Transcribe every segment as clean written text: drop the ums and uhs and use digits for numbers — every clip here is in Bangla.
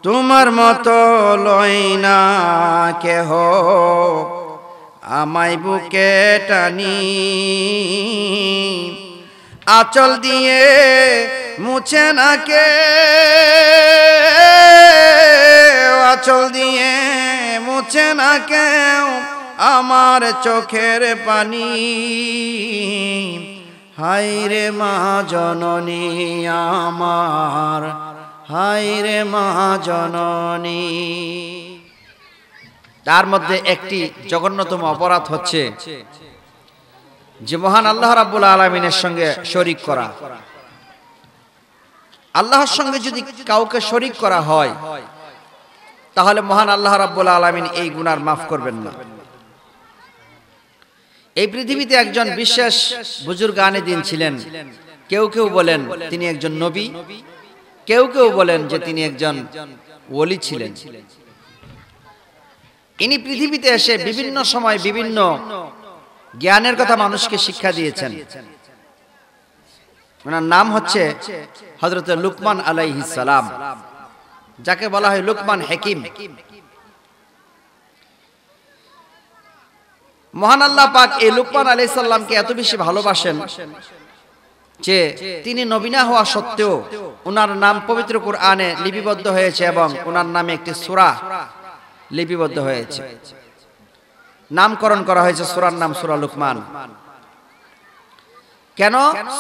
তোমার মতো লয় না কেহ আমায় বুকে টানি, আঁচল দিয়ে মুছে না কে, আঁচল দিয়ে মুছে না কেউ আমার চোখের পানি। হায়রে মা জননী আমার, হায়রে মা জননী। তার মধ্যে একটি জঘন্যতম অপরাধ হচ্ছে যে মহান আল্লাহ রাব্বুল আলামিনের সঙ্গে শরীক করা। আল্লাহর সঙ্গে যদি কাউকে শরীক করা হয় তাহলে মহান আল্লাহ রাব্বুল আলামিন এই গুনাহ মাফ করবেন না। এই পৃথিবীতে একজন বিশেষ বুজুর্গ আনে দিন ছিলেন। কেউ কেউ বলেন তিনি একজন নবী, কেউ কেউ বলেন যে তিনি একজন ওলি ছিলেন। ইনি পৃথিবীতে এসে বিভিন্ন সময় বিভিন্ন জ্ঞানের কথা মানুষকে শিক্ষা দিয়েছেন। ওনার নাম হচ্ছে হযরত লুকমান আলাইহিস সালাম, যাকে বলা হয় লুকমান হাকিম। মহান আল্লাহ পাক এই লুকমান আলাইহিস সালামকে এত বেশি ভালোবাসেন যে তিনি নবী না হওয়া সত্ত্বেও ওনার নাম পবিত্র কুরআনে লিপিবদ্ধ হয়েছে এবং ওনার নামে একটি সূরা লিপিবদ্ধ হয়েছে, নামকরণ করা হয়েছে সূরার নাম সূরা লুকমান। কেন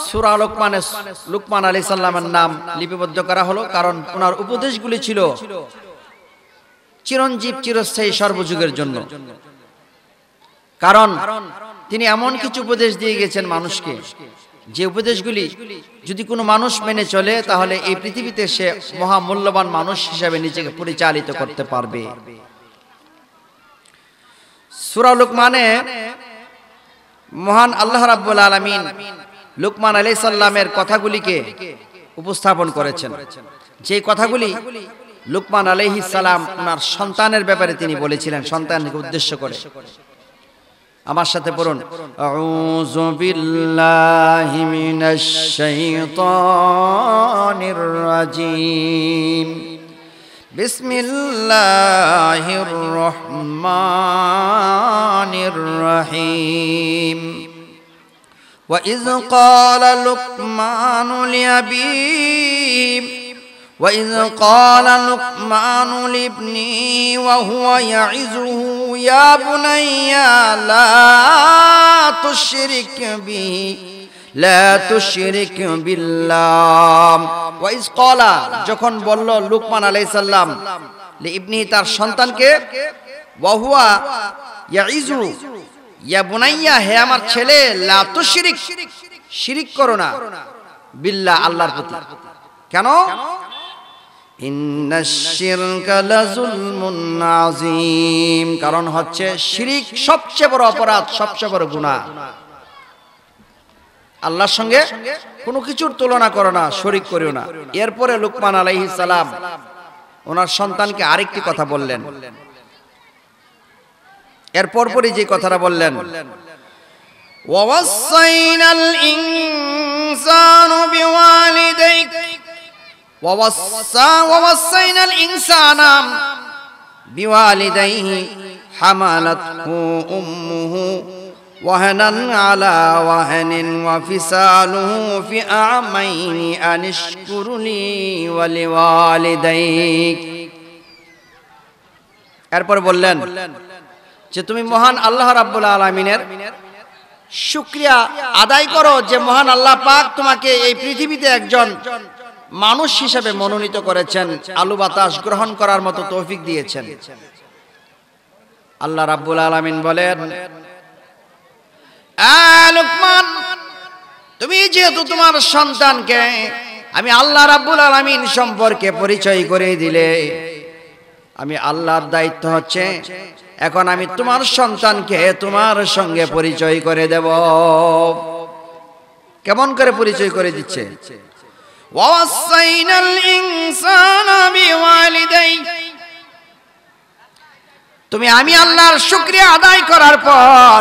সূরা লুকমানে লুকমান আলাইহিস সালামের নাম লিপিবদ্ধ করা হলো? কারণ ওনার উপদেশগুলি ছিল চিরঞ্জীব চিরস্থায়ী সর্বযুগের জন্য। কারণ তিনি এমন কিছু উপদেশ দিয়ে গেছেন মানুষকে, যে উপদেশগুলি যদি কোনো মানুষ মেনে চলে তাহলে এই পৃথিবীতে সে মহামূল্যবান মানুষ হিসেবে নিজেকে পরিচালিত করতে পারবে। সূরা লুকমানে মহান আল্লাহ রাব্বুল আলামিন লুকমান আলাইহিস সালামের কথাগুলিকে উপস্থাপন করেছেন, যে কথাগুলি লুকমান আলাইহিস সালাম ওনার সন্তানের ব্যাপারে তিনি বলেছিলেন, সন্তানকে উদ্দেশ্য করে। আমার সাথে পড়ুন, আউযু বিল্লাহি মিনাশ শাইতানির রাজীম, বিসমিল্লাহির রহমানির রহিম। وإذ قال لقمان لأبيه وإذ قال لقمان لابنه وهو يعظه يا بني لا تشرك به لا تشرك بالله। وإذ قال যখন বলল লুকমান আলাইহিস সালাম লিবনিহি তার সন্তানকে, ওয়াহুয়া ইয়াইজু ইয়া বুনাইয়া হে আমার ছেলে, লা তুশরিক শিরিক করো না, বিল্লাহ আল্লাহর প্রতি। কেন? ইন্নাশ শিরকা লাযুলমুন আযীম, কারণ হচ্ছে শিরিক সবচেয়ে বড় অপরাধ, সবচেয়ে বড় গুনাহ। আল্লাহর সঙ্গে কোনো কিছুর তুলনা করো না, শরীক করিও না। এরপরে লুকমান আলাইহিস সালাম ওনার সন্তানকে আরেকটি কথা বললেন। এর পরপরই যে কথাটা বললেন, ওয়াসাইনাল ইনসানু বিওয়ালিদাইক ওয়াসাইনাল ইনসানা বিওয়ালিদাইহি হামালাতহু উম্মুহু ওয়াহানান আলা ওয়াহানিন ওয়া ফিসালুহু ফি আমাইনি আনিশকুরলি ওয়া লিওয়ালিদাইক। এরপর বললেন যে তুমি মহান আল্লাহ রাব্বুল আলামিনের শুকরিয়া আদায় করো যে মহান আল্লাহ পাক তোমাকে এই পৃথিবীতে একজন মানুষ হিসেবে মনোনীত করেছেন, আলো বাতাস গ্রহণ করার মতো তৌফিক দিয়েছেন। আল্লাহ রাব্বুল আলামিন বলেন, লুকমান তুমি যেহেতু তোমার সন্তানকে আমি আল্লাহ রাব্বুল আলামিন সম্পর্কে পরিচয় করে দিলে, আমি আল্লাহর দায়িত্ব হচ্ছে এখন আমি তোমার সন্তানকে তোমার সঙ্গে পরিচয় করে দেব। কেমন করে পরিচয় করে দিচ্ছে? ওয়াসাইনাল ইনসানা বিওয়ালিদাই, তুমি আমি আল্লাহর শুকরিয়া আদায় করার পর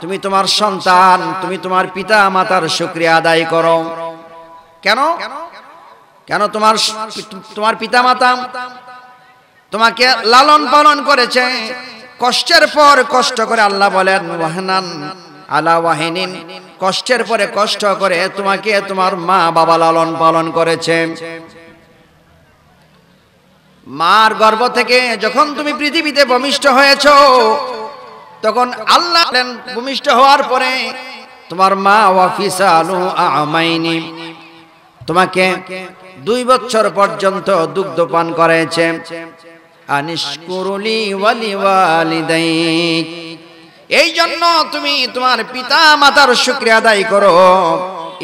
তুমি তোমার সন্তান, তুমি তোমার পিতা মাতার শুকরিয়া আদায় করো। কেন? কেন তোমার পিতা মাতা তোমাকে লালন পালন করেছে, কষ্টের পর কষ্ট করে। আল্লাহ বলেন ওয়াহনান আলা ওয়াহিনিন, কষ্টের পরে কষ্ট করে তোমাকে তোমার মা বাবা লালন পালন করেছে। মার গর্ভ থেকে যখন তুমি পৃথিবীতে ভূমিষ্ঠ হয়েছো, তখন আল্লাহ ভূমিষ্ঠ হওয়ার পরে তোমার মা ওয়াফিসালু আমাইনি, তোমাকে 2 বছর পর্যন্ত দুগ্ধ পান করেছে। আনিশকুরুলি ওয়ালি ওয়ালিদাইক, এই জন্য তুমি তোমার পিতা মাতার শুকরিয়া আদায় করো।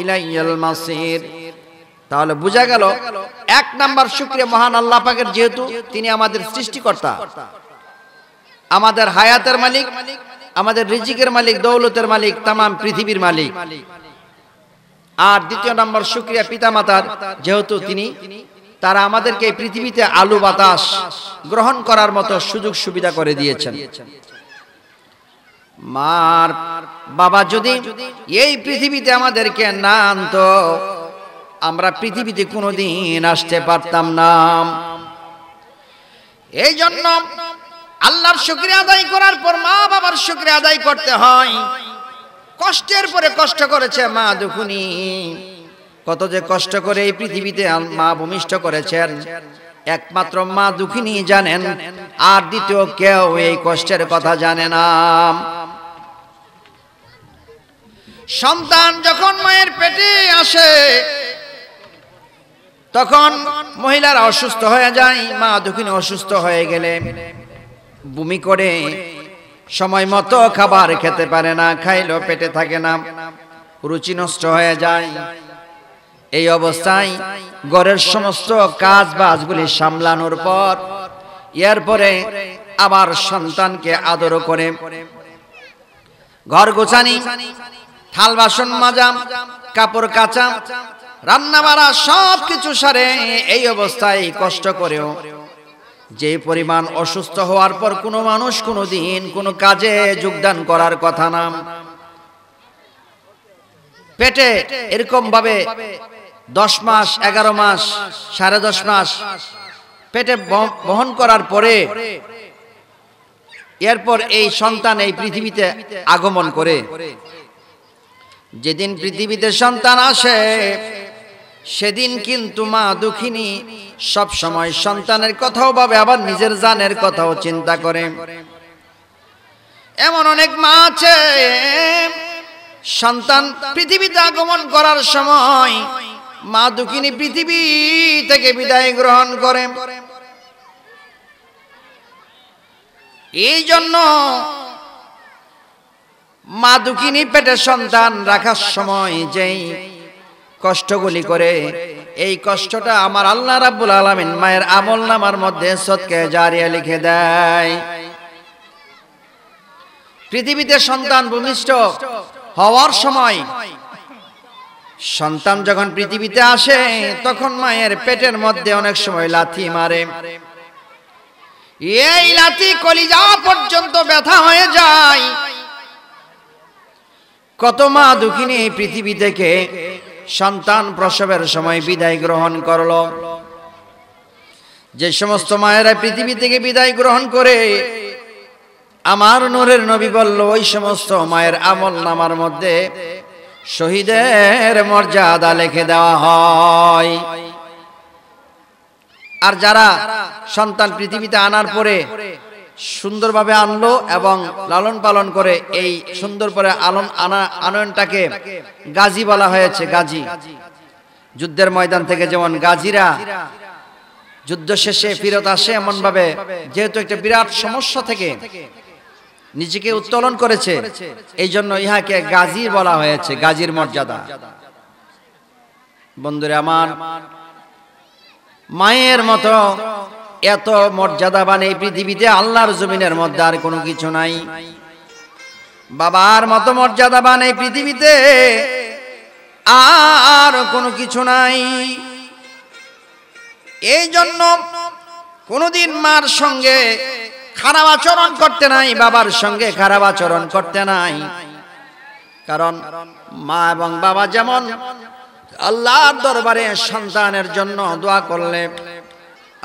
ইলাইয়াল মাসির, তাহলে বোঝা গেল 1 নাম্বার শুকরিয়া মহান আল্লাহ পাকের, যেহেতু তিনি আমাদের সৃষ্টিকর্তা, আমাদের হায়াতের মালিক, আমাদের রিজিকের মালিক, দৌলতের মালিক, তামাম পৃথিবীর মালিক। আর 2 নাম্বার শুকরিয়া পিতামাতার, যেহেতু তারা আমাদেরকে এই পৃথিবীতে আলো বাতাস গ্রহণ করার মতো সুযোগ সুবিধা করে দিয়েছেন। মার বাবা যদি এই পৃথিবীতে আমাদেরকে না আনতো, আমরা পৃথিবীতে কোনোদিন আসতে পারতাম না। এই জন্য আল্লাহর শুকরিয়া আদায় করার পর মা বাবার শুকরিয়া আদায় করতে হয়। কষ্টের পরে কষ্ট করেছে মা দুখুনি, কত যে কষ্ট করে এই পৃথিবীতে মা ভূমিষ্ঠ করেছেন, একমাত্র মা দুঃখিনী জানেন, আর দ্বিতীয় কেউ এই কষ্টের কথা জানে না। সন্তান যখন মায়ের পেটে আসে, তখন মহিলারা অসুস্থ হয়ে যায়। মা দুঃখিনী অসুস্থ হয়ে গেলে বমি করে, সময় মতো খাবার খেতে পারে না, খাইলেও পেটে থাকে না, রুচি নষ্ট হয়ে যায়। এই অবস্থায় ঘরের সমস্ত কাজ বাজগুলি সামলানোর পর, এরপরে আবার সন্তানকে আদর করে ঘর গোছানি, থাল বাসন মাজা, কাপড় কাচা, রান্না বাড়া সবকিছু সারে। এই অবস্থায় কষ্ট করেও যে পরিমাণ অসুস্থ হওয়ার পর কোনো মানুষ কোনোদিন কোনো কাজে যোগদান করার কথা না। পেটে এরকম ভাবে 10 মাস, 11 মাস, 10.5 মাস পেটে বহন করার পরে এরপর এই সন্তান এই পৃথিবীতে আগমন করে। যেদিন পৃথিবীতে সন্তান আসে, সেদিন কিন্তু মা দুঃখিনী সব সময় সন্তানের কথাও ভাবে, আবার নিজের জানের কথাও চিন্তা করে। এমন অনেক মা আছে, সন্তান পৃথিবীতে আগমন করার সময় মা দুঃখিনী পৃথিবী থেকে বিদায় গ্রহণ করে। এই জন্য মা দুঃখিনী পেটে সন্তান রাখার সময় যেই কষ্টগুলি করে, এই কষ্টটা আমার আল্লাহ রাব্বুল আলামিন মায়ের আমলনামার মধ্যে সদকায়ে জারিয়া লিখে দেয়। পৃথিবীতে সন্তান ভূমিষ্ঠ হওয়ার সময়, সন্তান যখন পৃথিবীতে আসে, তখন মায়ের পেটের মধ্যে অনেক সময় লাথি মারে। এই লাথি কলিজা পর্যন্ত ব্যথা হয়ে যায়। কত মা দুঃখিনী পৃথিবী থেকে সন্তান প্রসবের সময় বিদায় গ্রহণ করলো। যে সমস্ত মায়েরা পৃথিবী থেকে বিদায় গ্রহণ করে, আমার নূরের নবী বলল, ওই সমস্ত মায়ের আমলনামার মধ্যে শহীদের মর্যাদা লিখে দেওয়া হয়। আর যারা সন্তান পৃথিবীতে আনার পরে সুন্দরভাবে আনলো এবং লালন পালন করে, এই সুন্দর করে আনয়নটাকে গাজী বলা হয়েছে। গাজী, যুদ্ধের ময়দান থেকে যেমন গাজীরা যুদ্ধ শেষে ফিরত আসে, এমন ভাবে যেহেতু একটা বিরাট সমস্যা থেকে নিজেকে উত্তোলন করেছে, এই জন্য ইহাকে গাজী বলা হয়েছে, গাজীর মর্যাদা। বন্ধুরা আমার, মায়ের মতো এত মর্যাদাবান এই পৃথিবীতে আল্লাহর জমিনের মধ্যে আর কোনো কিছু নাই। বাবার মতো মর্যাদাবান এই পৃথিবীতে আর কোনো কিছু নাই। এই জন্য কোনোদিন মার সঙ্গে খারাপ আচরণ করতে নাই, বাবার সঙ্গে খারাপ আচরণ করতে নাই। কারণ মা এবং বাবা যেমন আল্লাহর দরবারে সন্তানের জন্য দোয়া করলে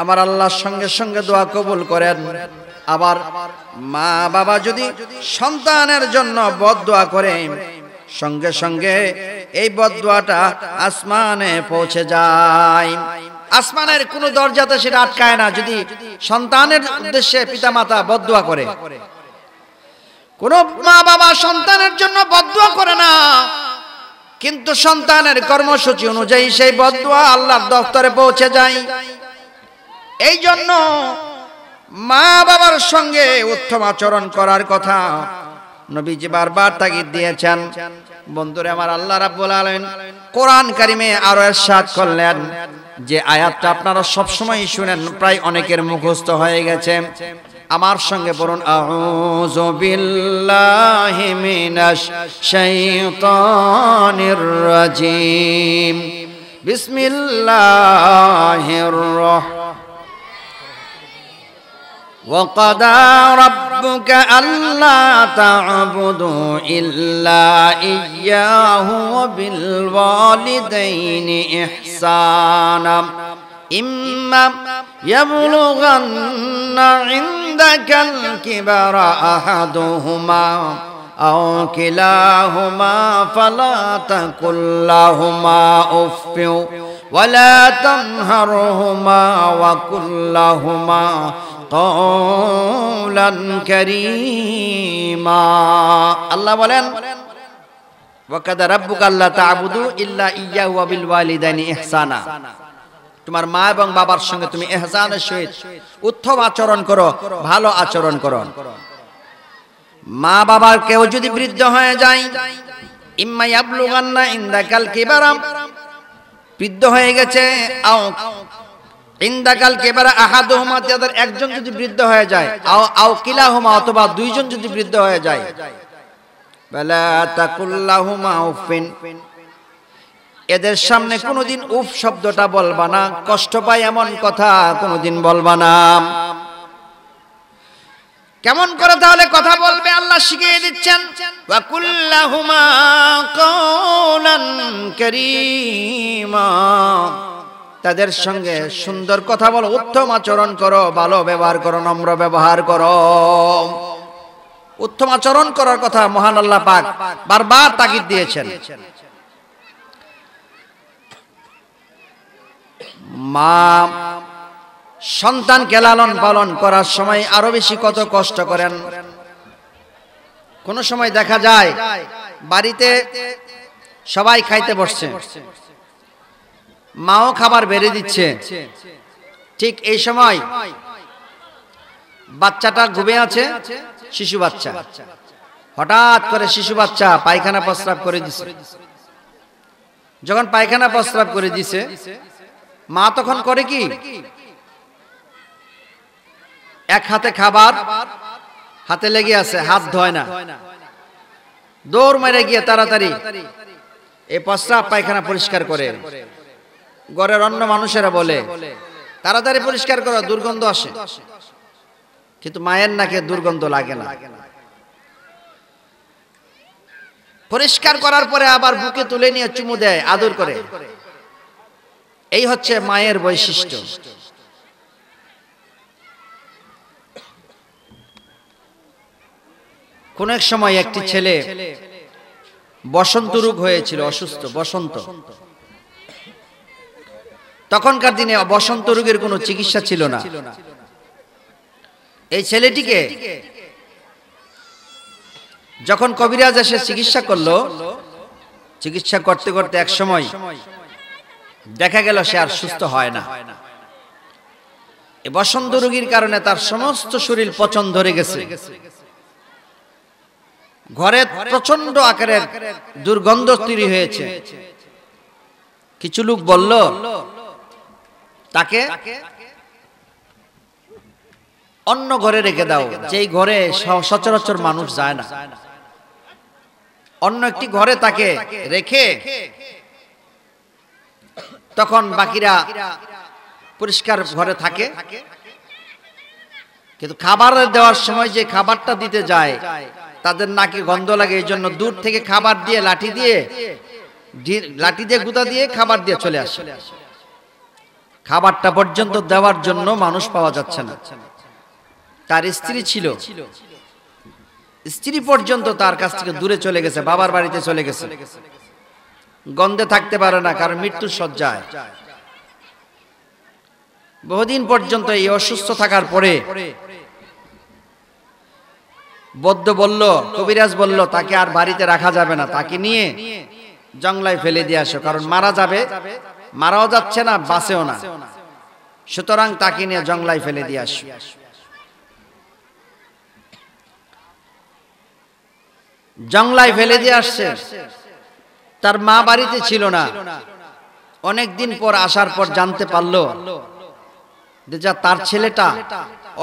আমার আল্লাহর সঙ্গে সঙ্গে দোয়া কবুল করেন। আবার মা বাবা যদি সন্তানের জন্য বদদোয়া করে, সঙ্গে সঙ্গে এই বদদোয়াটা আসমানে পৌঁছে যায়। আসমানের কোনো দরজাতে সেটা আটকায় না। যদি সন্তানের উদ্দেশ্যে পিতামাতা বদদোয়া করে, কোন মা বাবা সন্তানের জন্য বদদোয়া করে না, কিন্তু সন্তানের কর্মসূচি অনুযায়ী সেই বদদোয়া আল্লাহর দফতরে পৌঁছে যায়। এই জন্য মা বাবার সঙ্গে উত্তম আচরণ করার কথা নবীজি বারবার তাগিদ দিয়েছেন। বন্ধুরা আমার, আল্লাহ রাব্বুল আলামিন কোরআন কারিমে আরো ইরশাদ করলেন, যে আয়াতটা আপনারা সব সময় শুনেন, প্রায় অনেকের মুখস্থ হয়ে গেছে। আমার সঙ্গে বলুন, আউযু বিল্লাহি মিনাশ শাইতানির রাজিম, বিসমিল্লাহির রাহমানির وَقَضَى رَبُّكَ أَلَّا تَعْبُدُوا إِلَّا إِيَّاهُ وَبِالْوَالِدَيْنِ إِحْسَانًا إِمَّا يَبْلُغَنَّ عِندَكَ الْكِبَرَ أَحَدُهُمَا أَوْ كِلَاهُمَا فَلَا تَقُل لَّهُمَا أُفٍّ وَلَا تَنْهَرْهُمَا وَقُل لَّهُمَا قولا كريما। আল্লাহ বলেন, ওয়াকাদা রাব্বুকা আল্লা তা'বুদু ইল্লা ইয়্যাহু ওয়া বিল ওয়ালিদাইনি ইহসানা, তোমার মা এবং বাবার সঙ্গে তুমি ইহসানের সহিত উত্তম আচরণ করো, ভালো আচরণ করো। মা বাবার কেউ যদি বৃদ্ধ হয়ে যায়, ইম্মা ইয়াবলুগান্না ইনদাকাল কিবারা, বৃদ্ধ হয়ে গেছে, ইনদাকাল কিবারা আহাদুহুমা, তাদের একজন যদি বৃদ্ধ হয়ে যায়, আও কিলাহুমা, অথবা দুইজন যদি বৃদ্ধ হয়ে যায়, ফালা তাকুল্লাহুমা উফিন, এদের সামনে কোনোদিন উফ শব্দটা বলবা না, কষ্ট পায় এমন কথা কোনোদিন বলবা না। কেমন করে তাহলে কথা বলবে আল্লাহ শিখিয়ে দিচ্ছেন, ওয়া কুল্লাহুমা কওলান কারীমা, তাদের সঙ্গে সুন্দর কথা বলো, উত্তম আচরণ করো, ভালো ব্যবহার করো, নম্র ব্যবহার করো। উত্তম আচরণ করার কথা মহান আল্লাহ পাক বারবার তাকিদ দিয়েছেন। মা সন্তানকে লালন পালন করার সময় আরো বেশি কত কষ্ট করেন। কোন সময় দেখা যায় বাড়িতে সবাই খাইতে বসছে, মাও খাবার বেড়ে দিচ্ছে, ঠিক এই সময় বাচ্চাটা ঘুমিয়ে আছে, শিশু বাচ্চা, হঠাৎ করে শিশু বাচ্চা পায়খানা প্রস্রাব করে দিছে। যখন পায়খানা প্রস্রাব করে দিছে, মা তখন করে কি, এক হাতে খাবার হাতে লেগে আছে, হাত ধোয় না, দৌড় মেরে গিয়ে তাড়াতাড়ি এই প্রস্রাব পায়খানা পরিষ্কার করে। ঘরের অন্য মানুষেরা বলে, তাড়াতাড়ি পরিষ্কার করো, দুর্গন্ধ আসে। কিন্তু মায়ের নাকে দুর্গন্ধ লাগে না। পরিষ্কার করার পরে আবার বুকে তুলে নিয়ে চুমু দেয়, আদর করে। এই হচ্ছে মায়ের বৈশিষ্ট্য। কোন এক সময় একটি ছেলে বসন্ত রোগ হয়েছিল, অসুস্থ, বসন্ত। তখনকার দিনে বসন্ত রোগের কোনো চিকিৎসা ছিল না। এই ছেলেটিকে যখন কবিরাজ এসে চিকিৎসা করলো, চিকিৎসা করতে করতে এক সময় দেখা গেল সে আর সুস্থ হয় না। এই বসন্ত রোগীর কারণে তার সমস্ত শরীর পচন ধরে গেছে, ঘরে প্রচন্ড আকারের দুর্গন্ধ তৈরি হয়েছে। কিছু লোক বলল তাকে অন্য ঘরে রেখে দাও, যেই ঘরে সচরাচর মানুষ যায় না। অন্য একটি ঘরে তাকে রেখে তখন বাকিরা পরিষ্কার ঘরে থাকে। কিন্তু খাবার দেওয়ার সময় যে খাবারটা দিতে যায় তাদের নাকে গন্ধ লাগে, এই জন্য দূর থেকে খাবার দিয়ে লাঠি দিয়ে গুঁতা দিয়ে খাবার দিয়ে চলে আসে। খাবারটা পর্যন্ত দেওয়ার জন্য মানুষ পাওয়া যাচ্ছে না। তার স্ত্রী ছিল, স্ত্রী পর্যন্ত তার কাছ থেকে দূরে চলে গেছে, বাবার বাড়িতে চলে গেছে, গন্ধে থাকতে পারে না, কারণ মৃত্যুর শয্যায়। বহুদিন পর্যন্ত এই অসুস্থ থাকার পরে বৌদ্ধ বলল, কবিরাজ বলল, তাকে আর বাড়িতে রাখা যাবে না, তাকে নিয়ে জঙ্গলায় ফেলে দিয়ে আসো, কারণ মারা যাবে, মারাও যাচ্ছে না, বাঁচেও না, সুতরাং তাকে নিয়ে জঙ্গলায় ফেলে দিয়ে আসো। জঙ্গলায় ফেলে দিয়ে আসছে। তার মা বাড়িতে ছিল না। অনেকদিন পর আসার পর জানতে পারলো যে তার ছেলেটা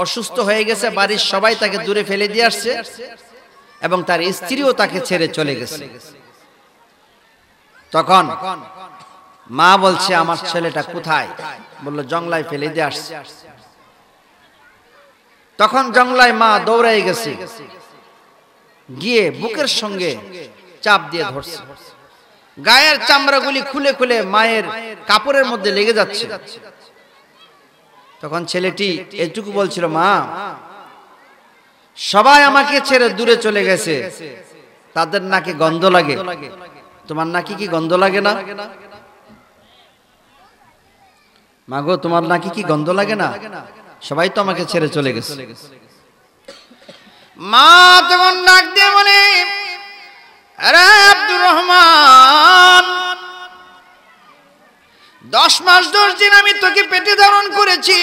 অসুস্থ হয়ে গেছে, বাড়ির সবাই তাকে দূরে ফেলে দিয়ে আসছে এবং তার স্ত্রীও তাকে ছেড়ে চলে গেছে। তখন মা বলছে, আমার ছেলেটা কোথায়? বলল, জঙ্গলায় ফেলে দিয়ে আসছে। তখন জঙ্গলায় মা দৌড়াই গেছে, গিয়ে বুকের সঙ্গে চাপ দিয়ে ধরছে, গায়ের চামড়াগুলি খুলে খুলে মায়ের কাপড়ের মধ্যে লেগে যাচ্ছে। তখন ছেলেটি এটুকু বলছিল, মা, সবাই আমাকে ছেড়ে দূরে চলে গেছে, তাদের নাকি গন্ধ লাগে, তোমার নাকি কি গন্ধ লাগে না? মাগো, তোমার নাকি কি গন্ধ লাগে না? সবাই তো আমাকে ছেড়ে চলে গেছে। মা তখন ডাক দিয়ে বলে, আরে আব্দুর রহমান, 10 মাস 10 দিন আমি তোকে পেটে ধারণ করেছি,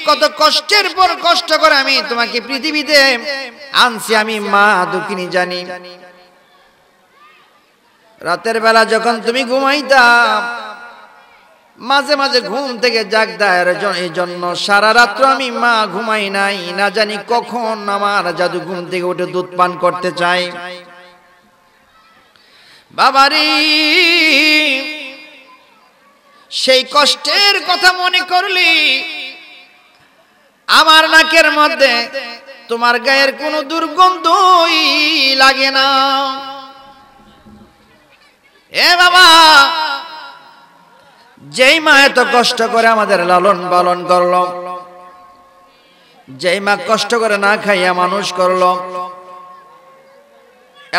কত কষ্টের পর কষ্ট করে আমি তোমাকে পৃথিবীতে আনছি, আমি মা দুঃখিনী জানি। রাতের বেলা যখন তুমি ঘুমাইতা, মাঝে মাঝে ঘুম থেকে জাগতা, এই জন্য সারা রাত্র আমি মা ঘুমাই নাই, না জানি কখন আমার জাদু ঘুম থেকে উঠে দুধ পান করতে চাই। বাবারি, সেই কষ্টের কথা মনে করলি আমার নাকের মধ্যে তোমার গায়ের কোনো দুর্গন্ধই লাগে না। এ বাবা, যেই মা এত কষ্ট করে আমাদের লালন পালন করলো, যেই মা কষ্ট করে না খাইয়া মানুষ করলো,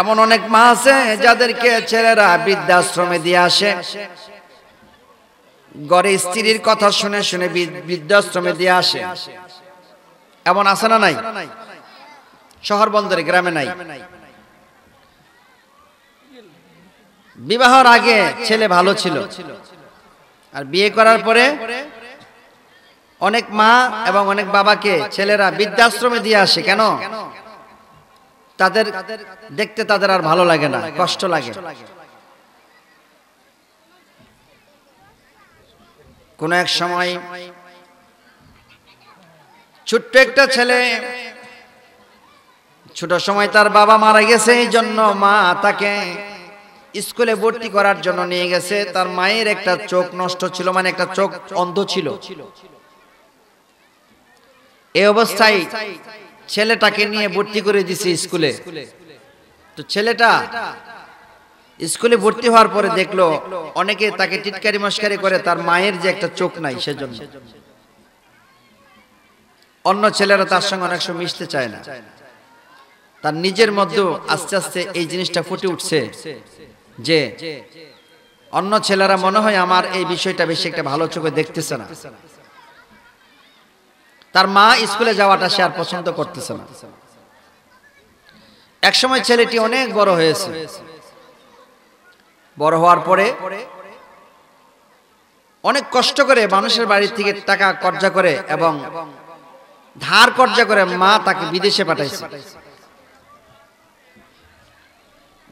এমন অনেক মা আছে যাদেরকে ছেলেরা বৃদ্ধাশ্রমে দিয়ে আসে, ঘরে স্ত্রীর কথা শুনে শুনে বৃদ্ধাশ্রমে দিয়ে আসে। এমন আছে না নাই? শহর বন্দরে, গ্রামে নাই। বিবাহের আগে ছেলে ভালো ছিল, আর বিয়ে করার পরে অনেক মা এবং অনেক বাবাকে ছেলেরা বৃদ্ধাশ্রমে দিয়ে আসে। কেন? তাদের দেখতে তাদের আর ভালো লাগে না, কষ্ট লাগে। কোন এক সময় ছোট্ট একটা ছেলে, ছোট সময় তার বাবা মারা গেছে, এই জন্য মা তাকে স্কুলে ভর্তি করার জন্য নিয়ে গেছে। তার মায়ের একটা চোখ নষ্ট ছিল, মানে একটা চোখ অন্ধ ছিল। এই অবস্থায় ছেলেটাকে নিয়ে ভর্তি করে দিছে স্কুলে। তো ছেলেটা স্কুলে ভর্তি হওয়ার পরে দেখলো অনেকে তাকে টিটকারি মস্কারি করে, তার মায়ের যে একটা চোখ নাই সেজন্য। অন্য ছেলেরা তার সঙ্গে অনেক সময় মিশতে চায় না। তার নিজের মধ্যেও আস্তে আস্তে এই জিনিসটা ফুটে উঠছে যে অন্য ছেলেরা মনে হয় আমার এই বিষয়টা বেশি একটা ভালো চোখে দেখতেছে না। তার মা স্কুলে যাওয়াটা সে আর পছন্দ করতেছে না। একসময় ছেলেটি অনেক বড় হয়েছে। বড় হওয়ার পরে অনেক কষ্ট করে মানুষের বাড়ি থেকে টাকা কর্জা করে এবং ধার কর্জা করে মা তাকে বিদেশে পাঠাইছে।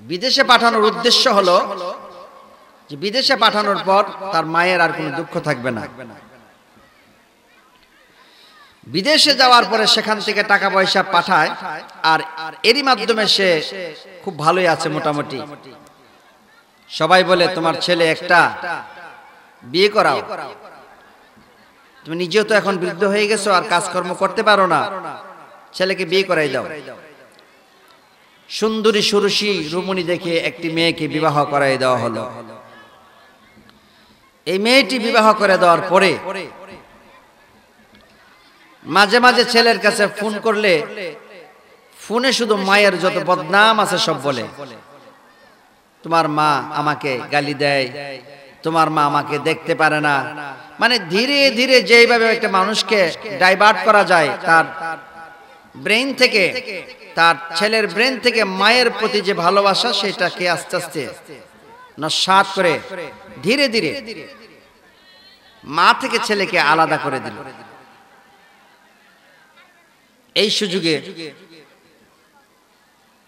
বিদেশে পাঠানোর উদ্দেশ্য হলো যে বিদেশে পাঠানোর পর তার মায়ের আর কোনো দুঃখ থাকবে না। বিদেশে যাওয়ার পরে সেখান থেকে টাকা পয়সা পাঠায়, আর এরই মাধ্যমে সে খুব ভালোই আছে মোটামুটি। সবাই বলে, তোমার ছেলে একটা বিয়ে করাও, তুমি নিজেও তো এখন বৃদ্ধ হয়ে গেছো, আর কাজকর্ম করতে পারো না, ছেলেকে বিয়ে করাই দাও। সুন্দরী সুরসী রমণী দেখে একটি মেয়েকে বিবাহ করাই দেওয়া হলো। এই মেয়েটি বিবাহ করে দেওয়ার পরে মাঝে মাঝে ছেলের কাছে ফোন করলে ফোনে শুধু মায়ের যত বদনাম আছে সব বলে। তোমার মা আমাকে গালি দেয়, তোমার মা আমাকে দেখতে পারে না। মানে ধীরে ধীরে যেভাবে একটা মানুষকে ডাইভার্ট করা যায়, তার ব্রেন থেকে, তার ছেলের ব্রেন থেকে মায়ের প্রতি যে ভালোবাসা সেটাকে আস্তে আস্তে নস্যাৎ করে ধীরে ধীরে মা থেকে ছেলেকে আলাদা করে দিল। এই সুযোগে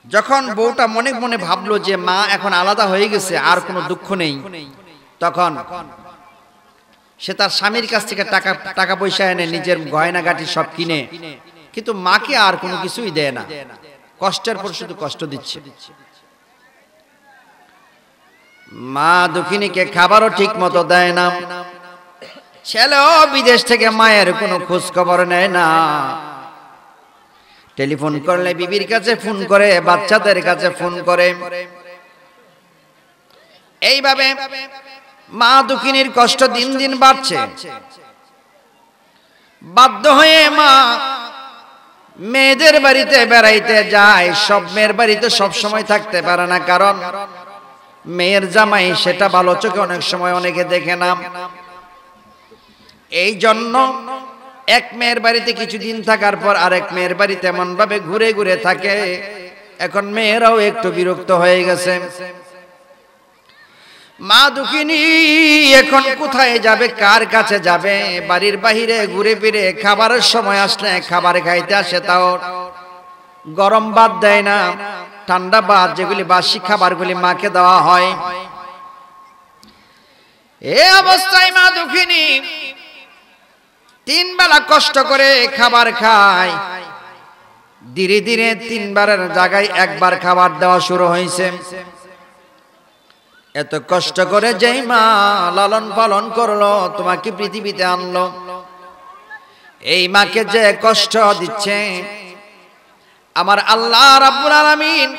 যখন বউটা মনে মনে ভাবলো যে মা এখন আলাদা হয়ে গেছে, আর কোনো দুঃখ নেই, তখন সে তার স্বামীর কাছ থেকে টাকা পয়সা এনে নিজের গয়নাগাটি সব কিনে, কিন্তু মাকে আর কোনো কিছুই দেয় না, কষ্টের পর শুধু কষ্ট দিচ্ছে। মা দুঃখিনীকে খাবারও ঠিক মতো দেয় না, ছেলেও বিদেশ থেকে মায়ের কোনো খোঁজ খবর নেয় না। টেলিফোন করলে বিবির কাছে ফোন করে, বাচ্চাদের কাছে ফোন করে। এইভাবে মা দুঃখিনীর কষ্ট দিন দিন বাড়ছে। বাধ্য হয়ে মা মেয়েদের বাড়িতে বেড়াইতে যায়। সব মেয়ের বাড়িতে সব সময় থাকতে পারে না, কারণ মেয়ের জামাই সেটা ভালো চোখে অনেক সময় অনেকে দেখে না। এই জন্য এক মেয়ের বাড়িতে কিছুদিন থাকার পর আরেক মেয়ের বাড়িতে এমন ভাবে ঘুরে ঘুরে থাকে, এখন মেয়েরাও একটু বিরক্ত হয়ে গেছে। মা দুঃখিনী এখন কোথায় যাবে, কার কাছে যাবে? বাড়ির বাহিরে ঘুরে ফিরে খাবারের সময় আসলে খাবার খাইতে আসে, তাও গরম ভাত দেয় না, ঠান্ডা ভাত, যেগুলি বাসি খাবারগুলি মাকে দেওয়া হয়। এই অবস্থায় মা দুঃখিনী 3 বেলা কষ্ট করে খাবার খায়। ধীরে ধীরে 3 বারের জায়গায় 1 বার খাবার দেওয়া শুরু হয়েছে। এত কষ্ট করে যেই মা লালন পালন করলো, তোমাকে পৃথিবীতে আনলো, এই মাকে যে কষ্ট দিচ্ছে, আমার আল্লাহ রাব্বুল আলামিন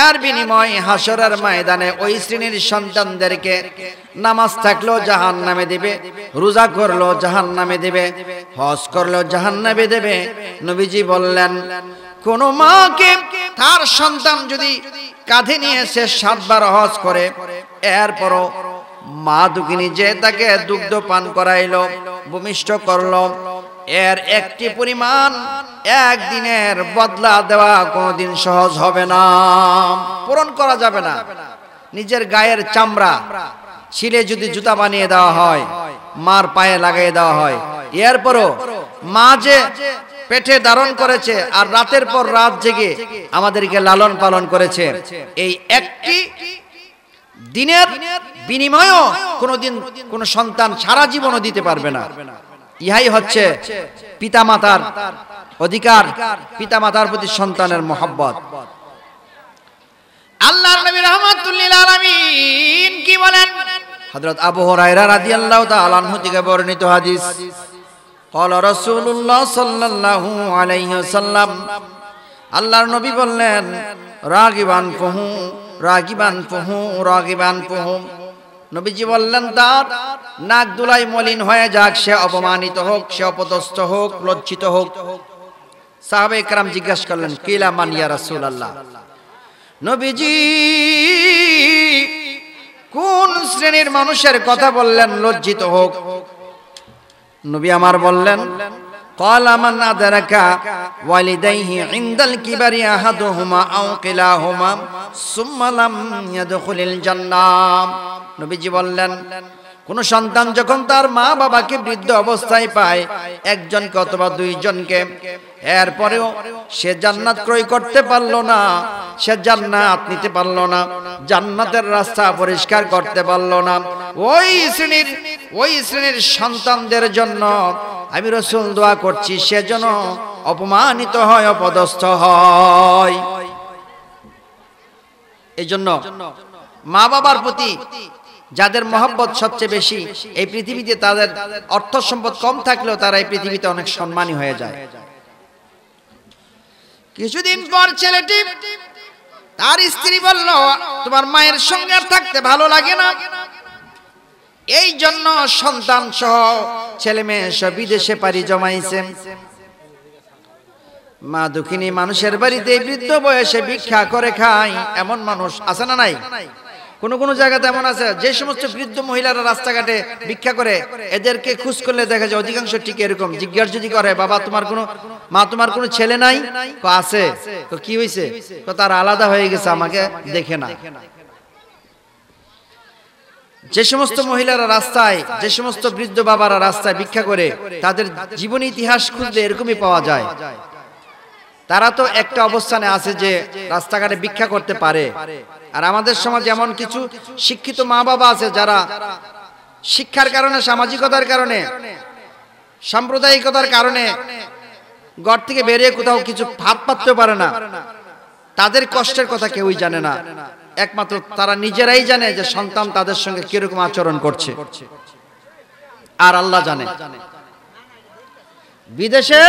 এর বিনিময়ে হাসরের ময়দানে ওই শ্রেণীর সন্তানদেরকে নামাজ থাকলেও জাহান্নামে দেবে, রোজা করলেও জাহান্নামে দেবে, হজ করলেও জাহান্নামে দেবে। নবীজি বললেন, কোন মাকে তার সন্তান যদি কাঁধে নিয়ে সে 7 বার হজ করে, এরপরও মা দুঃখিনী যে তাকে দুগ্ধ পান করাইলো, ভূমিষ্ঠ করলো, এর একটি পরিমাণ একদিনের বদলা দেওয়া কোনোদিন সহজ হবে না, পূরণ করা যাবে না। নিজের গায়ের চামড়া ছিলে যদি জুতা বানিয়ে দেওয়া হয়, মার পায়ে লাগিয়ে দেওয়া হয়, এরপরও মা যে পেটে ধারণ করেছে আর রাতের পর রাত জেগে আমাদেরকে লালন পালন করেছে, এই একটি দিনের বিনিময়েও কোনোদিন কোন সন্তান সারা জীবনও দিতে পারবে না। ইহাই হচ্ছে পিতামাতার অধিকার, পিতামাতার প্রতি সন্তানের মহব্বত। আল্লাহর নবী রাহমাতুল লিল আলামিন কি বলেন? হযরত আবু হুরায়রা রাদিয়াল্লাহু তাআলা আনহু থেকে বর্ণিত হাদিস, ক্বালা রাসূলুল্লাহ সাল্লাল্লাহু আলাইহি ওয়াসাল্লাম, আল্লাহর নবী বললেন, রাগিবান ফুহু রাগিবান ফুহু রাগিবান ফুহু। নবীজি বললেন, তার নাক দুলাই মলিন হয়ে যাক, সে অপমানিত হোক, সে অপদস্থ হোক, লজ্জিত হোক। সাহাবায়ে কেরাম জিজ্ঞাসা করলেন, কিলা মান ইয়া রাসূলুল্লাহ, নবীজি কোন শ্রেণীর মানুষের কথা বললেন লজ্জিত হোক? নবী আমার বললেন, ক্বালা মান আদরাকা ওয়ালিদাইহি ইনদাল কিবারি আহাদুহুমা আও কিলাহুমা সুম্মা লাম ইয়াদখুলিল জান্নাহ। নবীজি বললেন, কোন সন্তান যখন তার মা বাবাকে বৃদ্ধ অবস্থায় পায়, একজনকে অথবা 2 জনকে, এরপরেও সে জান্নাত ক্রয় করতে পারলো না, সে জান্নাত নিতে পারলো না, জান্নাতের রাস্তা পরিষ্কার করতে পারলো না, ওই শ্রেণীর সন্তানদের জন্য আমি রাসূল দোয়া করছি, সে যেন অপমানিত হয়, অপদস্থ হয়। এই জন্য মা বাবার প্রতি যাদের মহব্বত সবচেয়ে বেশি, এই পৃথিবীতে তাদের অর্থ সম্পদ কম থাকলেও তারা এই পৃথিবীতে অনেক সম্মানী হয়ে যায়। কিছুদিন পর ছেলেটি, তার স্ত্রী বলল, তোমার মায়ের সঙ্গে আর থাকতে ভালো লাগে না, এই জন্য সন্তান সহ ছেলে মেয়ে সব বিদেশে পাড়ি জমাইছে। মা দুঃখিনী মানুষের বাড়িতে বৃদ্ধ বয়সে ভিক্ষা করে খায়, এমন মানুষ আছে না নাই? কোন কোন জায়গাতে এমন আছে যে সমস্ত বৃদ্ধ মহিলারা রাস্তাঘাটে ভিক্ষা করে, এদেরকে খোঁজ করলে দেখা যায় অধিকাংশ ঠিক এরকম জিজ্ঞাসা যদি করে, বাবা তোমার কোনো মা তোমার কোনো ছেলে নাই? আছে। তো কি হয়েছে? তার আলাদা হয়ে গেছে, আমাকে দেখে না। যে সমস্ত মহিলারা রাস্তায়, যে সমস্ত বৃদ্ধ বাবারা রাস্তায় ভিক্ষা করে, তাদের জীবন ইতিহাস খুঁজলে এরকমই পাওয়া যায়। তারা তো একটা অবস্থানে আছে যে রাস্তাঘাটে ভিক্ষা করতে পারে। আর আমাদের সমাজে এমন কিছু শিক্ষিত মা বাবা আছে যারা শিক্ষার কারণে, সামাজিকতার কারণে, সাম্প্রদায়িকতার কারণে ঘর থেকে বেরিয়ে কোথাও কিছু ভাত পাততে পারে না। তাদের কষ্টের কথা কেউই জানে না, একমাত্র তারা নিজেরাই জানে যে সন্তান তাদের সঙ্গে কিরকম আচরণ করছে, আর আল্লাহ জানে। বিদেশে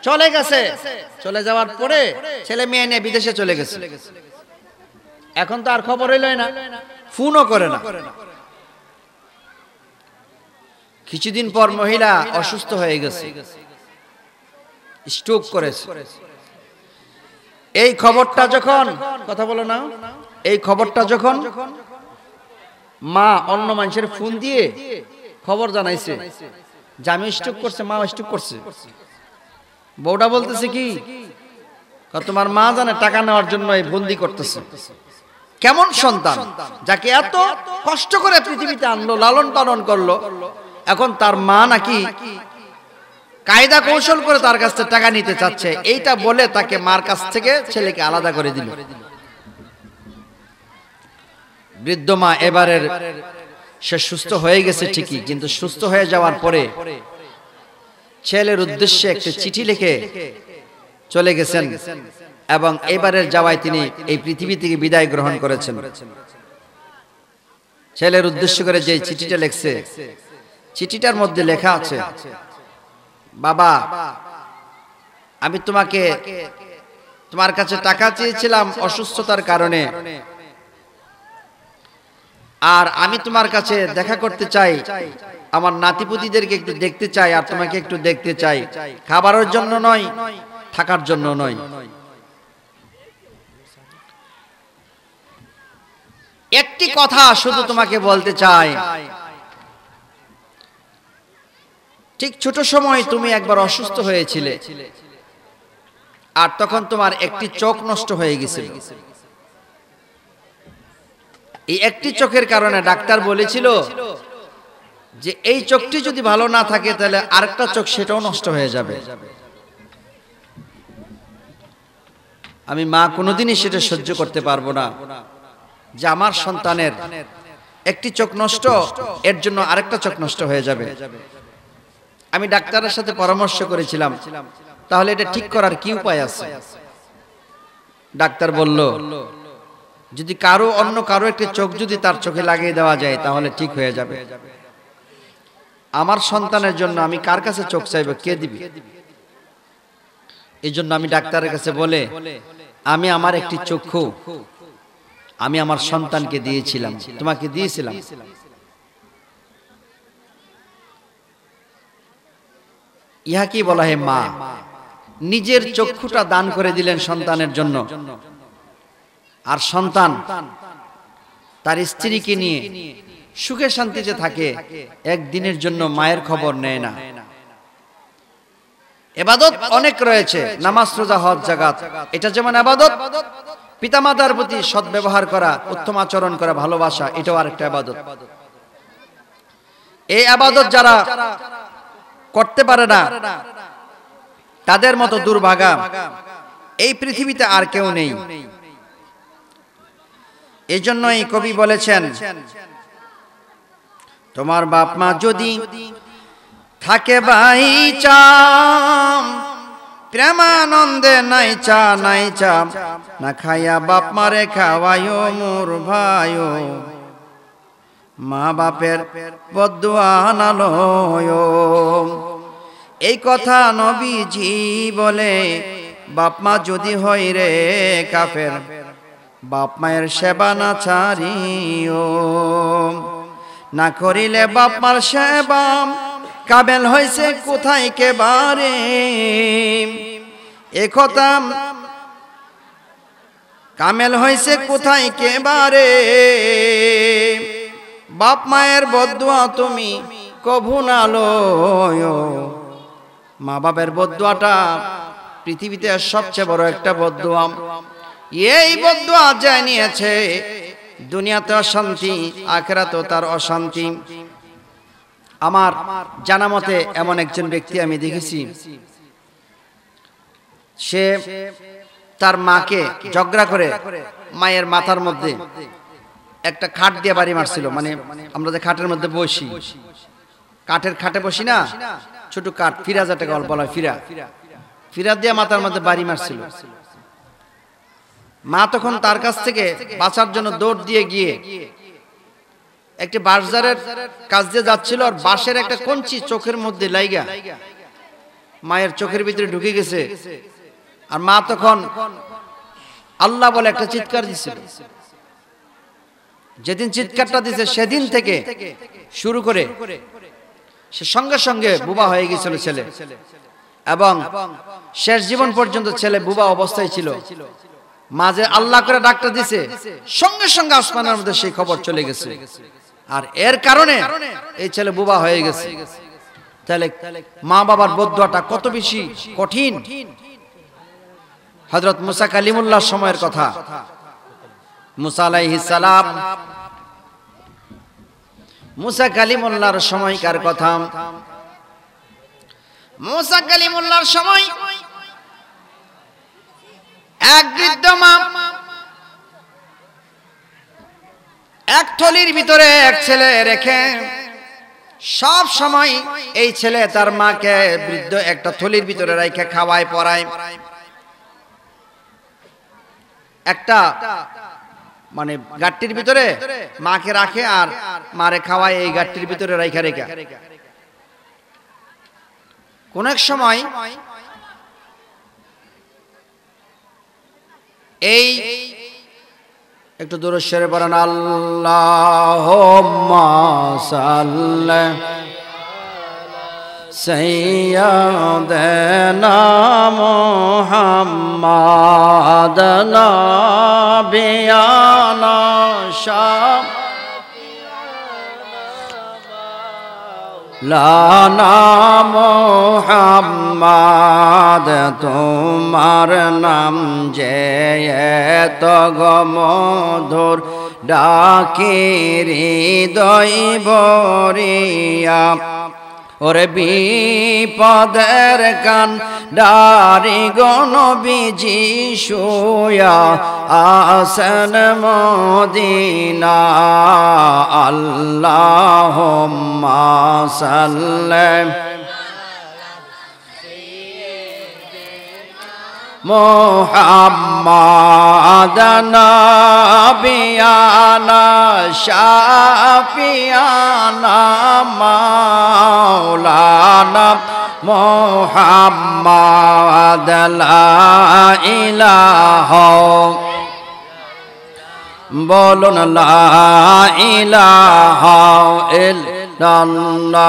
চলে গেছে, চলে যাওয়ার পরে ছেলে মেয়ে নিয়ে বিদেশে চলে গেছে, এখন তো আর খবর হইলই না, ফোনও করে না। কিছুদিন পর মহিলা অসুস্থ হয়ে গেছে, স্ট্রোক করেছে। এই খবরটা যখন, কথা বলো না, এই খবরটা যখন মা অন্য মানুষের ফোন দিয়ে খবর জানাইছে যে আমি স্ট্রোক করছে, মা স্ট্রোক করছে, বউটা বলতেছে কি, তোমার মা জানে টাকা নেওয়ার জন্য এই বন্দি করতেছে। কেমন সন্তান, যাকে এত কষ্ট করে পৃথিবীতে আনলো, লালন পালন করলো, এখন তার মা নাকি কায়দা কৌশল করে তার কাছ থেকে টাকা নিতে চাচ্ছে, এইটা বলে তাকে মার কাছ থেকে ছেলেকে আলাদা করে দিল। বৃদ্ধ মা এবারের সে সুস্থ হয়ে গেছে ঠিকই, কিন্তু সুস্থ হয়ে যাওয়ার পরে ছেলের উদ্দেশ্যে একটা চিঠি লিখে চলে গেছেন, এবং এবারের যাওয়ায় তিনি এই পৃথিবী থেকে বিদায় গ্রহণ করেছেন। ছেলের উদ্দেশ্য করে যে চিঠিটা লিখছে, চিঠিটার মধ্যে লেখা আছে, বাবা আমি তোমার কাছে টাকা চেয়েছিলাম অসুস্থতার কারণে, আর আমি তোমার কাছে দেখা করতে চাই, আমার নাতিপুতিদেরকে একটু দেখতে চাই, আর তোমাকে একটু দেখতে চাই, খাবারের জন্য নয়, থাকার জন্য নয়। একটি কথা শুধু তোমাকে বলতে চাই, ঠিক ছোট সময় তুমি একবার অসুস্থ হয়েছিলে, আর তখন তোমার একটি চোখ নষ্ট হয়ে গেছিল। এই একটি চোখের কারণে ডাক্তার বলেছিল যে এই চোখটি যদি ভালো না থাকে তাহলে আরেকটা চোখ সেটাও নষ্ট হয়ে যাবে। আমি মা কোনোদিনই সেটা সহ্য করতে পারবো না যে আমার সন্তানের একটি চোখ নষ্ট, এর জন্য আরেকটা চোখ নষ্ট হয়ে যাবে। আমি ডাক্তারের সাথে পরামর্শ করেছিলাম, তাহলে এটা ঠিক করার কি উপায় আছে? ডাক্তার বলল, যদি অন্য কারো একটি চোখ যদি তার চোখে লাগিয়ে দেওয়া যায় তাহলে ঠিক হয়ে যাবে। আমার সন্তানের জন্য আমি কার কাছে চোখ চাইব, কে দিবে? এই জন্য আমি ডাক্তারের কাছে বলে আমি আমার একটি চক্ষু আমি আমার সন্তানকে দিয়েছিলাম, তোমাকে দিয়েছিলাম। ইহা কি বলা হয়? মা নিজের চক্ষুটা দান করে দিলেন সন্তানের জন্য, আর সন্তান তার স্ত্রীকে নিয়ে সুখে শান্তিতে থাকে, একদিনের জন্য মায়ের খবর নেয় না। ইবাদত অনেক রয়েছে, নামাজ, রোজা, হজ, যাকাত, এটা যেমন ইবাদত। পিতামাতার প্রতি সদ্ব্যবহার করা, উত্তম আচরণ করা, ভালোবাসা, এটাও আরেকটা ইবাদত। এই ইবাদত যারা করতে পারে না তাদের মতো দুর্ভাগা এই পৃথিবীতে আর কেউ নেই। এই জন্যই কবি বলেছেন, তোমার বাপ মা যদি থাকে বাইচা, প্রেমানন্দে নাইচা নাইচা, না খাইয়া বাপ মারে খাওয়ায়ো মোর ভাইও, মা বাপের বদদুয়া না লয়ো। এই কথা নবীজি বলে, বাপ মা যদি হয় রে কাফের, বাপ মায়ের সেবা না ছাড়িও, না করিলে বাপ মার সেবা কাবেল হয়েছে কোথায় কেবারে, একথা কামেল হয়েছে কোথায় কেবারে, বাপ মায়ের বদদুয়া তুমি কভু না লয়। মা বাবার বদদুয়াটা পৃথিবীতে সবচেয়ে বড় একটা বদদুয়া। এই বদদুয়া জানিয়েছে দুনিয়াতে অশান্তি, আখিরাতেও তার অশান্তি। আমার জানা মতে এমন একজন ব্যক্তি আমি দেখেছি, সে তার মাকে ঝগড়া করে মায়ের মাথার মধ্যে একটা খাট দিয়ে বাড়ি মারছিল। মানে আমরা যে খাটের মধ্যে বসি, কাঠের খাটে বসি না, ছোট কাঠ, ফিরা যেটাকে বলা হয়, ফিরা দিয়ে মাথার মধ্যে বাড়ি মারছিল। মা তখন তার কাছ থেকে বাঁচার জন্য দৌড় দিয়ে গিয়ে একটি বাঁশঝাড়ের কাছ দিয়ে যাচ্ছিল, আর বাঁশের একটা কঞ্চি চোখের মধ্যে লাইগা মায়ের চোখের ভিতরে ঢুকে গেছে। আর মা তখন আল্লাহ বলে একটা চিৎকার দিছিল। যেদিন চিৎকারটা দিছে সেদিন থেকে শুরু করে সে সঙ্গে সঙ্গে বুবা হয়ে গিয়েছিল ছেলে, এবং শেষ জীবন পর্যন্ত ছেলে বুবা অবস্থায় ছিল। মাঝে আল্লাহ করে ডাকটা দিছে, সঙ্গে সঙ্গে আসমানের মধ্যে সেই খবর চলে গেছে, আর এর কারণে এই ছেলে বুবা হয়ে গেছে। তাহলে মা বাবার বদদুয়াটা কত বেশি কঠিন। হযরত মুসা কালিমুল্লাহর সময়ের কথা। মুসা আলাইহিস সালাম, মুসা কালিমুল্লাহর সময়কার কথা। মুসা কালিমুল্লাহর সময় এক বৃদ্ধ মা এক থলির ভিতরে এক ছেলে রেখে সব সময় এই ছেলে তার মাকে বৃদ্ধ একটা থলির ভিতরে রেখে খাওয়ায় পড়ায়। একটা মানে গাট্টির ভিতরে মাকে রাখে আর মারে খাওয়ায় এই গাট্টির ভিতরে রেখে রেখে। কোন এক সময় এই একটু দূর সরে পড়েন, আল্লাহুম্মা সাল্লি সাইয়্যিদানা মুহাম্মাদ নাবিয়ানা লানা মুহাম্মাদ, তোমার নাম যে এত মধুর, ডাকি হৃদয় ভরিয়া। ওরে বিপদের কান ডারি গনবিজি শুয়া আসন মদিনা। আল্লাহুম্মা সাল্লি মুহাম্মাদ নাবিয়ানা শাফিয়ানা মাওলানা মুহাম্মাদ লা ইলাহা, বলুন লা ইলাহা ইল্লাল্লাহ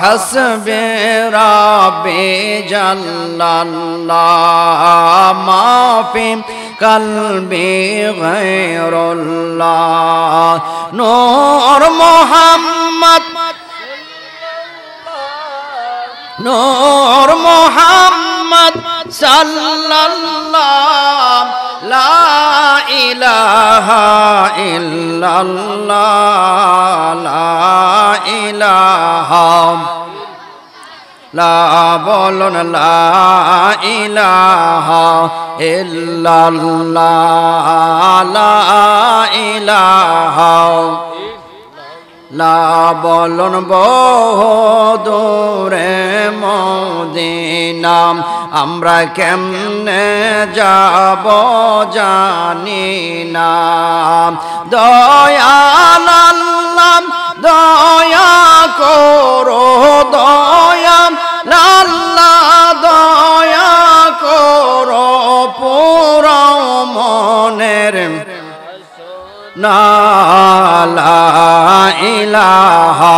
হাসবি রাব্বি জাল্লাল্লাহ মা ফি কলবি গায়রুল্লাহ। নূর মুহাম্মদ, নূর মুহাম্মদ সাল্লাল্লাহ, লা ইলাহা ইল্লাল্লাহ, লা ইলাহা, লা বলুন লা ইলাহা ইল্লাল্লাহ, লা ইলাহা, লা বলুন বহুদূরে মদিনা। আমরা কেমনে যাব জানি না, দয়াল আল্লাহ দয়া করো, দয়াল আল্লাহ দয়া করো, পুরো মনের লা ইলাহা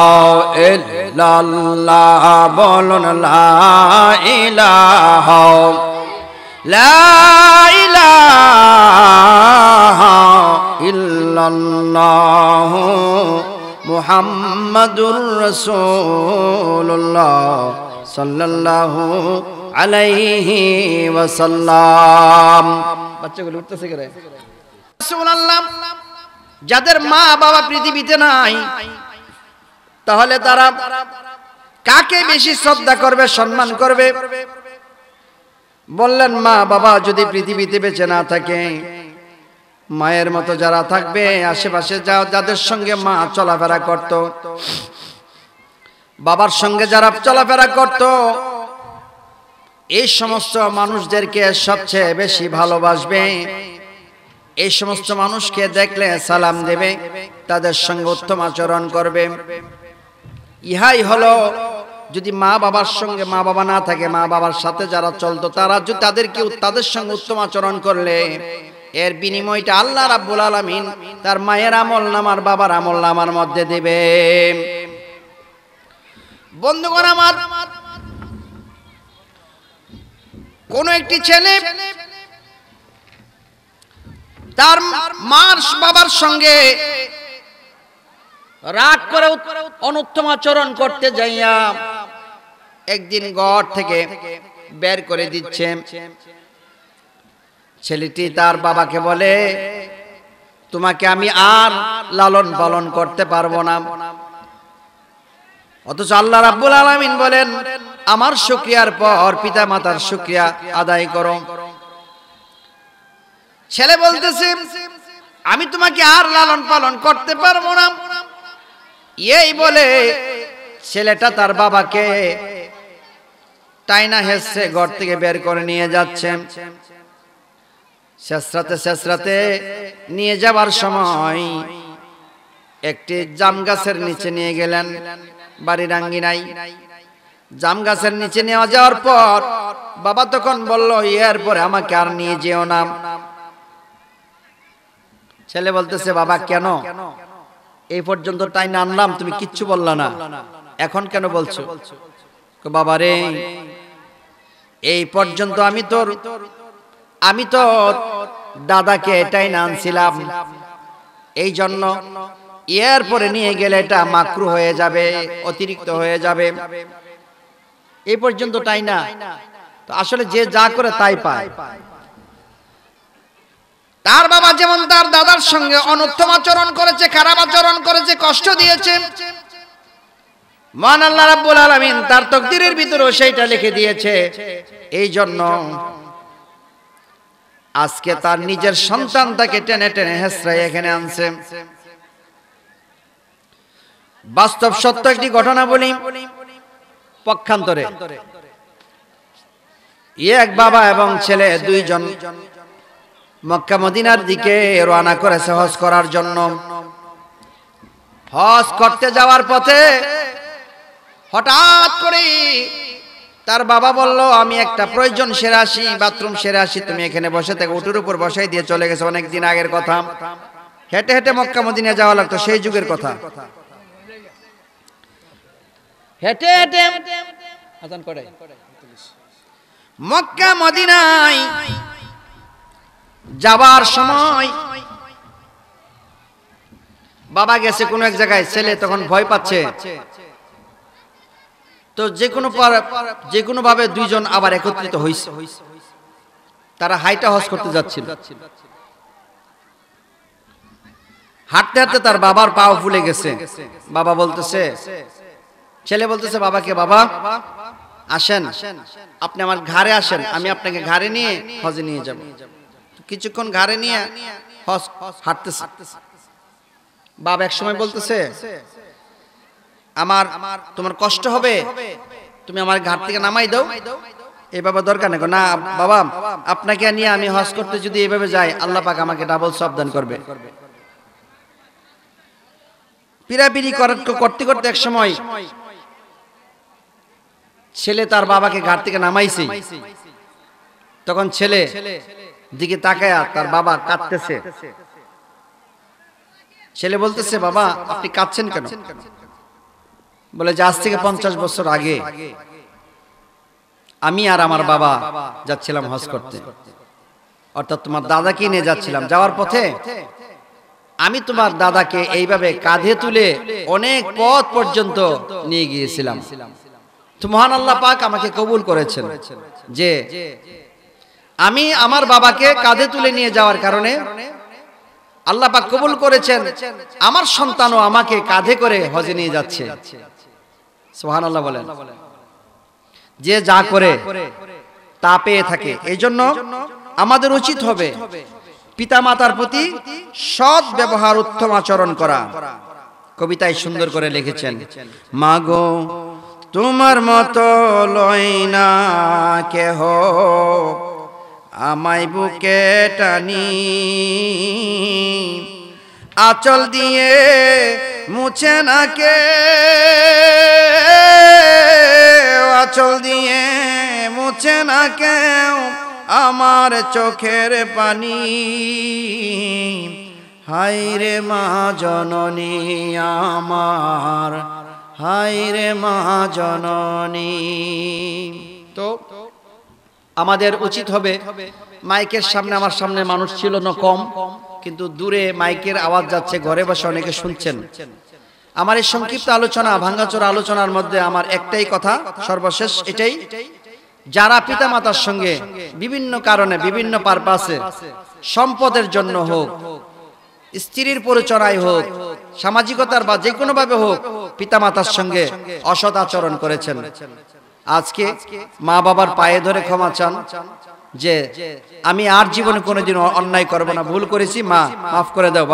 ইল্লাল্লাহ, বলুন লা ইলাহা লা ইলাহা ইল্লাল্লাহ মুহাম্মাদুর রাসূলুল্লাহ সাল্লাল্লাহু আলাইহি ওয়াসাল্লাম। বাচ্চাগুলো উঠতেছে করে সুবহানাল্লাহ। যাদের মা বাবা পৃথিবীতে নাই তাহলে তারা কাকে বেশি শ্রদ্ধা করবে, সম্মান করবে? বললেন মা বাবা যদি পৃথিবীতে বেঁচে না থাকে, মায়ের মতো যারা থাকবে আশেপাশে যাদের সঙ্গে মা চলাফেরা করত, বাবার সঙ্গে যারা চলাফেরা করত, এই সমস্ত মানুষদেরকে সবচেয়ে বেশি ভালোবাসবে। এই সমস্ত মানুষকে দেখলে সালাম দেবে, তাদের সঙ্গে উত্তম আচরণ করবে। ইহাই হলো, যদি মা বাবার সঙ্গে মা বাবা না থাকে, মা বাবার সাথে যারা চলতো তারা যদি তাদের সঙ্গে উত্তম আচরণ করলে এর বিনিময়টা আল্লাহ রাব্বুল আলামিন তার মায়ের আমলনামার বাবার আমলনামার মধ্যে দিবে। বন্ধুগণ আমার, কোন একটি ছেলে তার মার বাবার সঙ্গে রাগ করে অনুত্তম আচরণ করতে যাইয়া একদিন ঘর থেকে বের করে দিচ্ছে। ছেলেটি তার বাবাকে বলে, তোমাকে আমি আর লালন পালন করতে পারবো না। অথচ আল্লাহ রাব্বুল আলামিন বলেন, আমার শুকরিয়ার পর পিতা মাতার শুকরিয়া আদায় করো। ছেলে বলতেছে, আমি তোমাকে আর লালন পালন করতে পারবো না। এই বলে ছেলেটা তার বাবাকে টাইনা হেসে ঘর থেকে বের করে নিয়ে যাচ্ছে। শেষরাতে নিয়ে যাবার সময় একটি জাম গাছের নিচে নিয়ে গেলেন, বাড়ির আঙ্গিনায়। জাম গাছের নিচে নিয়ে যাওয়ার পর বাবা তখন বলল, এরপরে আমাকে আর নিয়ে যেও না। ছেলে বলতেছে, বাবা কেন? এই পর্যন্ত টাইনা আনলাম, তুমি কিচ্ছু বললা না, এখন কেন বলছো? বাবা রে, এই পর্যন্ত আমি তোর দাদাকে টাইনা আনছিলাম, এই জন্য এরপরে নিয়ে গেলে এটা মাকরু হয়ে যাবে, অতিরিক্ত হয়ে যাবে। এই পর্যন্ত টাইনা তো আসলে যে যা করে তাই পায়। তার বাবা যেমন তার দাদার সঙ্গে অনুত্তম আচরণ করেছে, খারাপ আচরণ করেছে, কষ্ট দিয়েছে, মহান আল্লাহ রাব্বুল আলামিন তার তাকদীরের ভিতরেও সেইটা লিখে দিয়েছে। এই জন্য আজকে তার নিজের সন্তানটাকে টেনে টেনে হেসরাই এখানে আনছে। বাস্তব সত্য একটি ঘটনা বলি। পক্ষান্তরে এক বাবা এবং ছেলে দুইজন মক্কা মদিনার দিকে রওনা করেছে হজ করার জন্য। হজ করতে যাওয়ার পথে হঠাৎ করে তার বাবা বলল, আমি একটা প্রয়োজন সেরে আসি, বাথরুম সেরে আসি, তুমি এখানে বসে থেকে উটের উপর বসাই দিয়ে চলে গেছে। অনেকদিন আগের কথা, হেঁটে হেঁটে মক্কা মদিনা যাওয়া লাগতো, সেই যুগের কথা। হেঁটে হেঁটে মক্কা মদিনায় যাবার সময় বাবা গেছে কোন এক জায়গায়, ছেলে তখন ভয় পাচ্ছে। তো যে কোনো ভাবে দুইজন আবার একত্রিত হইছে। তারা হাইটা হজ করতে যাচ্ছিল। হাঁটতে হাঁটতে তার বাবার পাও ফুলে গেছে। বাবা বলতেছে, ছেলে বলতেছে বাবাকে, বাবা আসেন, আপনি আমার ঘাড়ে আসেন, আমি আপনাকে ঘাড়ে নিয়ে হজে নিয়ে যাব। কিছুক্ষণ ঘাড়ে নিয়ে হজ হাঁটতেছে। বাবা এক সময় বলতেছে, তোমার কষ্ট হবে, তুমি আমার ঘাট থেকে নামাই দাও। এই বাবা দরকার নেই, না বাবা আপনাকে নিয়ে আমি হজ করতে যদি এইভাবে যাই, আল্লাহ পাক আমাকে ডাবল সওয়াব দান করবে। পিরাপিরি করতে করতে এক সময় ছেলে তার বাবাকে ঘাট থেকে নামাইছে। তখন ছেলে দিকে তাকায়া তার বাবা কাঁদতেছে। ছেলে বলতেছে, বাবা আপনি কাঁদছেন কেন? বলে যে আজ থেকে 50 বছর আগে আমি আর আমার বাবা যাচ্ছিলাম হজ করতে, অর্থাৎ তোমার দাদাকে নিয়ে যাচ্ছিলাম। যাওয়ার পথে আমি তোমার দাদাকে এইভাবে কাঁধে তুলে অনেক পথ পর্যন্ত নিয়ে গিয়েছিলাম। তো মহান আল্লাহ পাক আমাকে কবুল করেছেন যে আমি আমার বাবাকে কাঁধে তুলে নিয়ে যাওয়ার কারণে আল্লাহ পাক কবুল করেছেন, আমার সন্তানও আমাকে কাঁধে করে হজে নিয়ে যাচ্ছে। সুবহানাল্লাহ বলেন। যে যা করে তা পেয়ে থাকে, এই জন্য আমাদের উচিত হবে পিতামাতার প্রতি সৎ ব্যবহার, উত্তম আচরণ করা। কবিতায় সুন্দর করে লিখেছেন, মাগো তোমার মতো লয় না কেহ আমায় বুকে টানি, আঁচল দিয়ে মুছে না কে, আঁচল দিয়ে মুছে না কেউ আমার চোখের পানি। হায়রে মা জননী আমার, হায়রে মা জননী। তো আমাদের উচিত হবে, মাইকের সামনে, আমার সামনে মানুষ ছিল না কম, কিন্তু দূরে মাইকের আওয়াজ যাচ্ছে, ঘরে বসে অনেকে শুনছেন। আমার এই সংক্ষিপ্ত আলোচনা, ভাঙ্গাচোরা আলোচনার মধ্যে আমার একটাই কথা, সর্বশেষ এটাই, যারা পিতামাতার সঙ্গে বিভিন্ন কারণে, বিভিন্ন পারপাসে, সম্পদের জন্য হোক, স্ত্রীর পরিচয় হোক, সামাজিকতার বা যে কোনো ভাবে হোক, পিতামাতার সঙ্গে অসৎ আচরণ করেছেন, আজকে মা বাবার পায়ে ধরে ক্ষমা চান যে আমি আর জীবনে কোনোদিন অন্যায় করব না, ভুল করেছি, মা মাফ করে দাও বাবা।